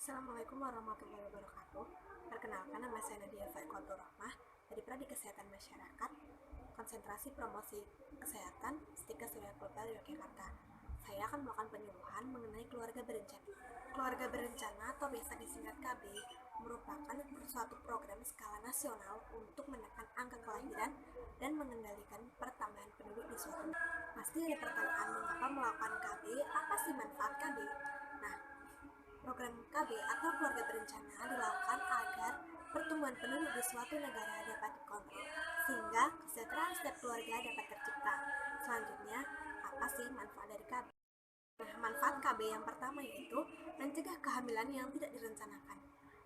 Assalamualaikum warahmatullahi wabarakatuh. Perkenalkan, nama saya Nadia Faikotur Rahmah dari Prodi Kesehatan Masyarakat, Konsentrasi Promosi Kesehatan, Stika Surya Global Yogyakarta. Saya akan melakukan penyuluhan mengenai keluarga berencana. Keluarga berencana atau biasa disingkat KB merupakan suatu program skala nasional untuk menekan angka kelahiran dan mengendalikan pertambahan penduduk di suatu negara. Pasti ada pertanyaan, mengapa melakukan KB? Apa sih manfaat KB? Nah, program KB atau keluarga berencana dilakukan agar pertumbuhan penduduk di suatu negara dapat dikontrol, sehingga kesejahteraan setiap keluarga dapat tercipta. Selanjutnya, apa sih manfaat dari KB? Nah, manfaat KB yang pertama yaitu mencegah kehamilan yang tidak direncanakan.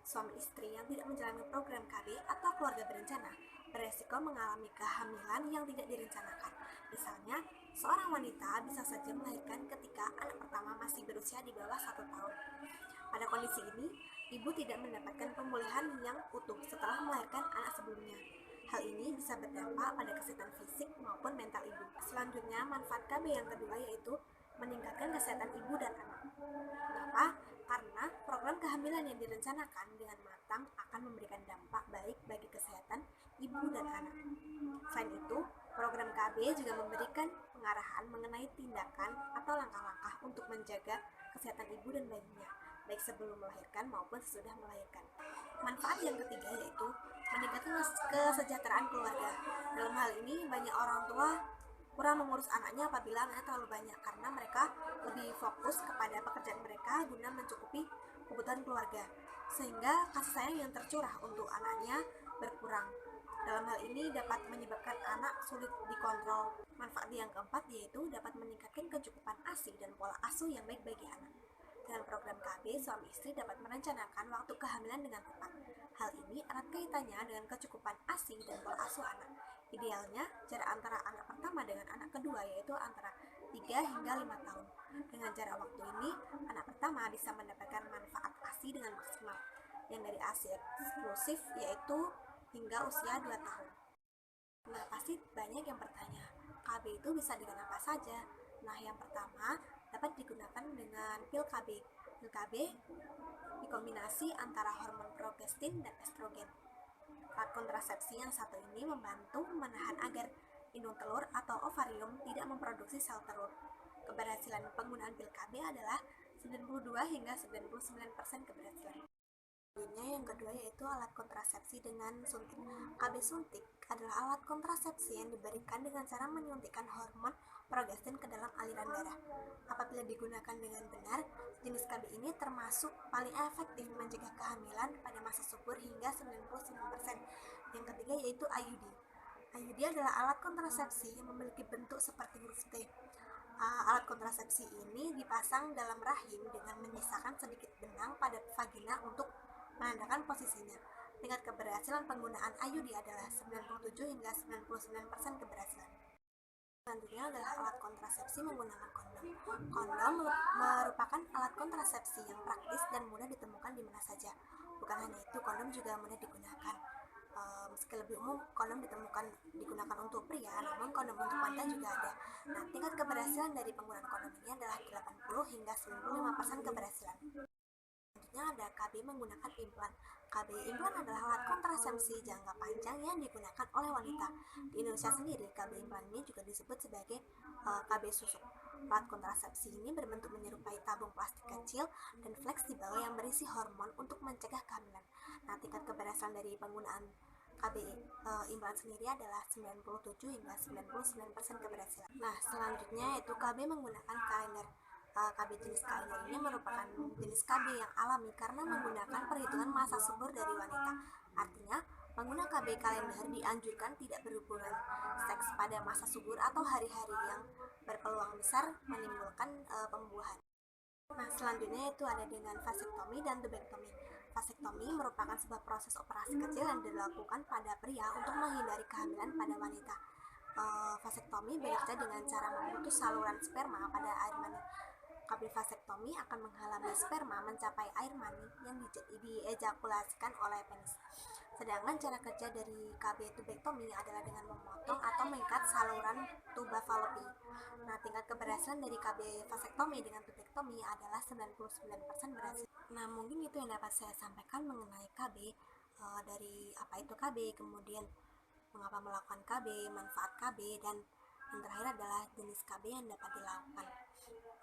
Suami istri yang tidak menjalani program KB atau keluarga berencana beresiko mengalami kehamilan yang tidak direncanakan. Misalnya, seorang wanita bisa saja melahirkan ketika anak pertama masih berusia di bawah 1 tahun. Pada kondisi ini, ibu tidak mendapatkan pemulihan yang utuh setelah melahirkan anak sebelumnya. Hal ini bisa berdampak pada kesehatan fisik maupun mental ibu. Selanjutnya, manfaat KB yang kedua yaitu meningkatkan kesehatan ibu dan anak. Kenapa? Karena program kehamilan yang direncanakan dengan matang akan memberikan dampak baik bagi kesehatan ibu dan anak. Selain itu, program KB juga memberikan pengarahan mengenai tindakan atau langkah-langkah untuk menjaga kesehatan ibu dan bayinya, baik sebelum melahirkan maupun sesudah melahirkan. Manfaat yang ketiga yaitu meningkatkan kesejahteraan keluarga. Dalam hal ini, banyak orang tua kurang mengurus anaknya apabila anaknya terlalu banyak, karena mereka lebih fokus kepada pekerjaan mereka guna mencukupi kebutuhan keluarga, sehingga kasih sayang yang tercurah untuk anaknya berkurang. Dalam hal ini dapat menyebabkan anak sulit dikontrol. Manfaat yang keempat yaitu dapat meningkatkan kecukupan ASI dan pola asuh yang baik bagi anak. Dengan program KB, suami istri dapat merencanakan waktu kehamilan dengan tepat. Hal ini erat kaitannya dengan kecukupan ASI dan pola asuh anak. Idealnya, jarak antara anak pertama dengan anak kedua yaitu antara 3 hingga 5 tahun. Dengan jarak waktu ini, anak pertama bisa mendapatkan manfaat ASI dengan maksimal, yang dari ASI eksklusif yaitu hingga usia 2 tahun. Nah, pasti banyak yang bertanya, KB itu bisa dengan apa saja? Nah, yang pertama, dapat digunakan dengan pil KB. Pil KB dikombinasi antara hormon progestin dan estrogen. Alat kontrasepsi yang satu ini membantu menahan agar indung telur atau ovarium tidak memproduksi sel telur. Keberhasilan penggunaan pil KB adalah 92 hingga 99% keberhasilan. Selanjutnya yang kedua yaitu alat kontrasepsi dengan suntik. KB suntik adalah alat kontrasepsi yang diberikan dengan cara menyuntikkan hormon progestin ke dalam aliran darah. Apabila digunakan dengan benar, jenis KB ini termasuk paling efektif mencegah kehamilan pada masa subur hingga 99%. Yang ketiga yaitu IUD. IUD adalah alat kontrasepsi yang memiliki bentuk seperti huruf T. Alat kontrasepsi ini dipasang dalam rahim dengan menyisakan sedikit benang pada vagina untuk menandakan posisinya. Tingkat keberhasilan penggunaan IUD adalah 97 hingga 99% keberhasilan. Selanjutnya adalah alat kontrasepsi menggunakan kondom. Kondom merupakan alat kontrasepsi yang praktis dan mudah ditemukan di mana saja. Bukan hanya itu, kondom juga mudah digunakan. Meski lebih umum, kondom digunakan untuk pria, namun kondom untuk wanita juga ada. Nah, tingkat keberhasilan dari penggunaan kondom ini adalah 80 hingga 95% keberhasilan. Selanjutnya ada KB menggunakan implan. KB implan adalah alat kontrasepsi jangka panjang yang digunakan oleh wanita. Di Indonesia sendiri, KB implan ini juga disebut sebagai KB susuk. Alat kontrasepsi ini berbentuk menyerupai tabung plastik kecil dan fleksibel yang berisi hormon untuk mencegah kehamilan. Nah, tingkat keberhasilan dari penggunaan KB implan sendiri adalah 97 hingga 99% keberhasilan. Nah, selanjutnya yaitu KB menggunakan kalender. KB jenis kalender ini merupakan jenis KB yang alami karena menggunakan perhitungan masa subur dari wanita. Artinya, pengguna KB kalender dianjurkan tidak berhubungan seks pada masa subur atau hari-hari yang berpeluang besar menimbulkan pembuahan. Nah, selanjutnya itu ada dengan vasektomi dan tubektomi. Vasektomi merupakan sebuah proses operasi kecil yang dilakukan pada pria untuk menghindari kehamilan pada wanita. Vasektomi bekerja dengan cara memutus saluran sperma pada air mani. KB vasektomi akan menghalangi sperma mencapai air mani yang diejakulasikan oleh penis. Sedangkan cara kerja dari KB tubektomi adalah dengan memotong atau mengikat saluran tuba falopi. Nah, tingkat keberhasilan dari KB vasektomi dengan tubektomi adalah 99% berhasil. Nah, mungkin itu yang dapat saya sampaikan mengenai KB, dari apa itu KB, kemudian mengapa melakukan KB, manfaat KB, dan yang terakhir adalah jenis KB yang dapat dilakukan.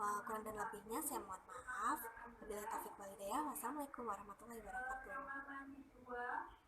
Kurang dan lebihnya saya mohon maaf. Wabillahi taufiq wal hidayah. Wassalamualaikum warahmatullahi wabarakatuh.